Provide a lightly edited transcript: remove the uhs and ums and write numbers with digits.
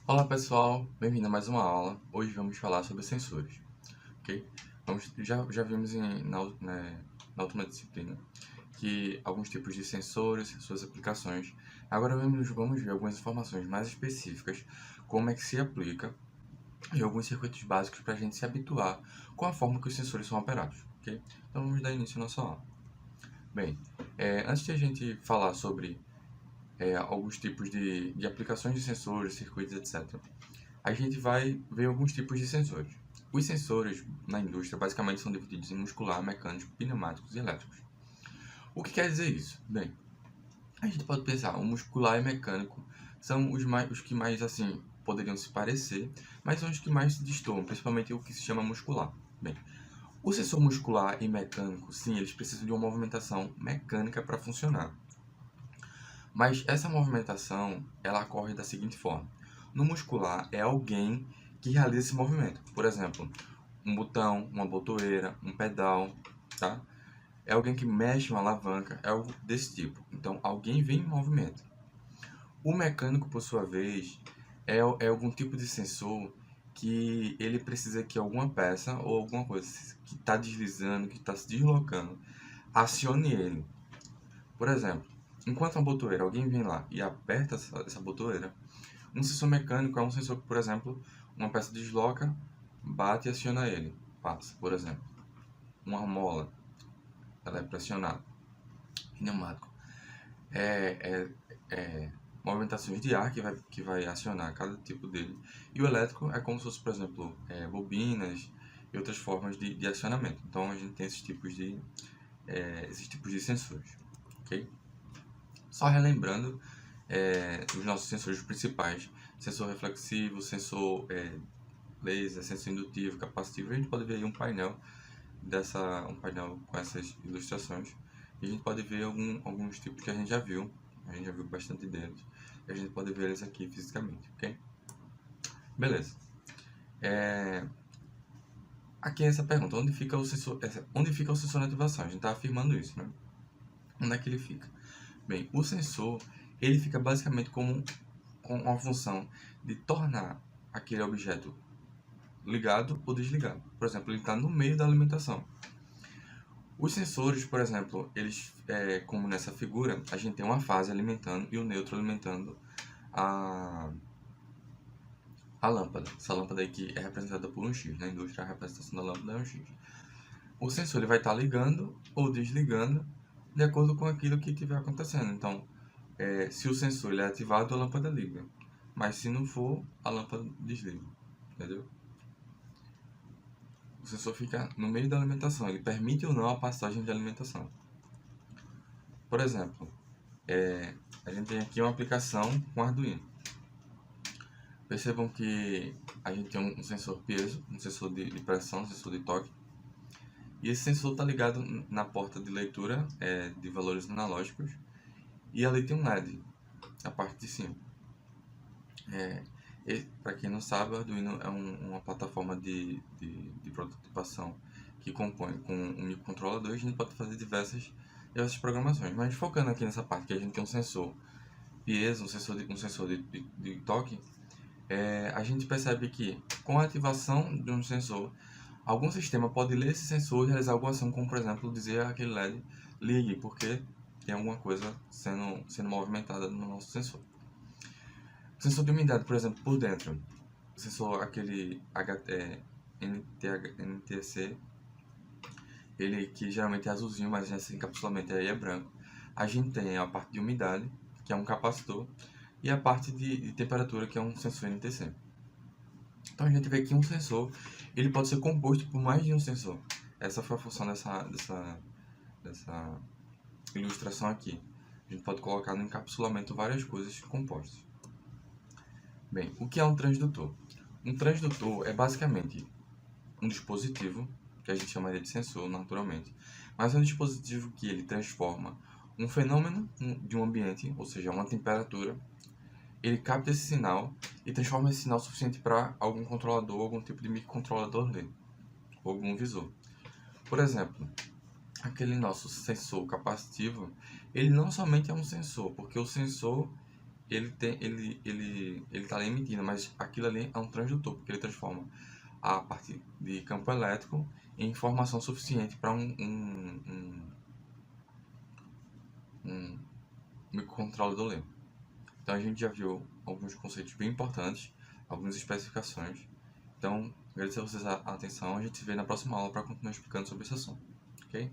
Olá pessoal, bem-vindo a mais uma aula. Hoje vamos falar sobre sensores, ok? Já vimos na última disciplina que alguns tipos de sensores, suas aplicações. Agora vamos ver algumas informações mais específicas, como é que se aplica e alguns circuitos básicos para a gente se habituar com a forma que os sensores são operados, ok? Então vamos dar início à nossa aula. Bem, antes de a gente falar sobre alguns tipos de aplicações de sensores, circuitos, etc., a gente vai ver alguns tipos de sensores. Os sensores na indústria basicamente são divididos em muscular, mecânico, pneumáticos e elétricos. O que quer dizer isso? Bem, a gente pode pensar, o muscular e mecânico são os que mais assim poderiam se parecer, mas são os que mais se destoam, principalmente o que se chama muscular. Bem, o sensor muscular e mecânico, sim, eles precisam de uma movimentação mecânica para funcionar. Mas essa movimentação, ela ocorre da seguinte forma. No muscular, é alguém que realiza esse movimento. Por exemplo, um botão, uma botoeira, um pedal, tá? É alguém que mexe uma alavanca, é algo desse tipo. Então, alguém vem em movimento. O mecânico, por sua vez, é algum tipo de sensor que ele precisa que alguma peça ou alguma coisa que está deslizando, que está se deslocando, acione ele. Por exemplo, enquanto uma botoeira, alguém vem lá e aperta essa botoeira, um sensor mecânico é um sensor que, por exemplo, uma peça desloca, bate e aciona ele. Passa, por exemplo. Uma mola, ela é pressionada. Pneumático. É, é movimentações de ar que vai acionar cada tipo dele. E o elétrico é como se fosse, por exemplo, bobinas e outras formas de acionamento. Então a gente tem esses tipos de sensores. Ok? Só relembrando os nossos sensores principais: sensor reflexivo, sensor laser, sensor indutivo, capacitivo. A gente pode ver aí um painel com essas ilustrações. E a gente pode ver alguns tipos que a gente já viu bastante deles. E a gente pode ver eles aqui fisicamente, ok? Beleza. Aqui é essa pergunta: onde fica o sensor de ativação? A gente está afirmando isso, né? Onde é que ele fica? Bem, o sensor ele fica basicamente com uma função de tornar aquele objeto ligado ou desligado. Por exemplo, ele está no meio da alimentação. Os sensores, por exemplo, como nessa figura, a gente tem uma fase alimentando e o neutro alimentando a, a lâmpada. Essa lâmpada aí que é representada por um X. Na indústria, a representação da lâmpada é um X. O sensor ele vai estar ligando ou desligando de acordo com aquilo que estiver acontecendo. Então, se o sensor ele é ativado, a lâmpada liga. Mas se não for, a lâmpada desliga. Entendeu? O sensor fica no meio da alimentação. Ele permite ou não a passagem de alimentação. Por exemplo, a gente tem aqui uma aplicação com Arduino. Percebam que a gente tem um sensor piezo, um sensor de pressão, um sensor de toque. E esse sensor está ligado na porta de leitura de valores analógicos. E ali tem um LED na parte de cima. Para quem não sabe, o Arduino é uma plataforma de prototipação que compõe com um microcontrolador e a gente pode fazer diversas programações. Mas focando aqui nessa parte que a gente tem um sensor piezo, um sensor de toque, a gente percebe que com a ativação de um sensor, algum sistema pode ler esse sensor e realizar alguma ação, como por exemplo dizer aquele LED ligue, porque tem alguma coisa sendo movimentada no nosso sensor. O sensor de umidade, por exemplo, por dentro, o sensor aquele NTC, ele que geralmente é azulzinho, mas esse encapsulamento aí é branco. A gente tem a parte de umidade, que é um capacitor, e a parte de temperatura, que é um sensor NTC. Então a gente vê que um sensor ele pode ser composto por mais de um sensor. Essa foi a função dessa ilustração aqui. A gente pode colocar no encapsulamento várias coisas compostas. Bem, o que é um transdutor? Um transdutor é basicamente um dispositivo, que a gente chamaria de sensor naturalmente, mas é um dispositivo que ele transforma um fenômeno de um ambiente, ou seja, uma temperatura, ele capta esse sinal e transforma esse sinal suficiente para algum controlador, algum tipo de microcontrolador ler, ou algum visor. Por exemplo, aquele nosso sensor capacitivo, ele não somente é um sensor, porque o sensor ele tá ali emitindo, mas aquilo ali é um transdutor, porque ele transforma a parte de campo elétrico em informação suficiente para um microcontrolador ler. Então a gente já viu alguns conceitos bem importantes, algumas especificações. Então, agradecer a vocês a atenção, a gente se vê na próxima aula para continuar explicando sobre esse assunto, ok?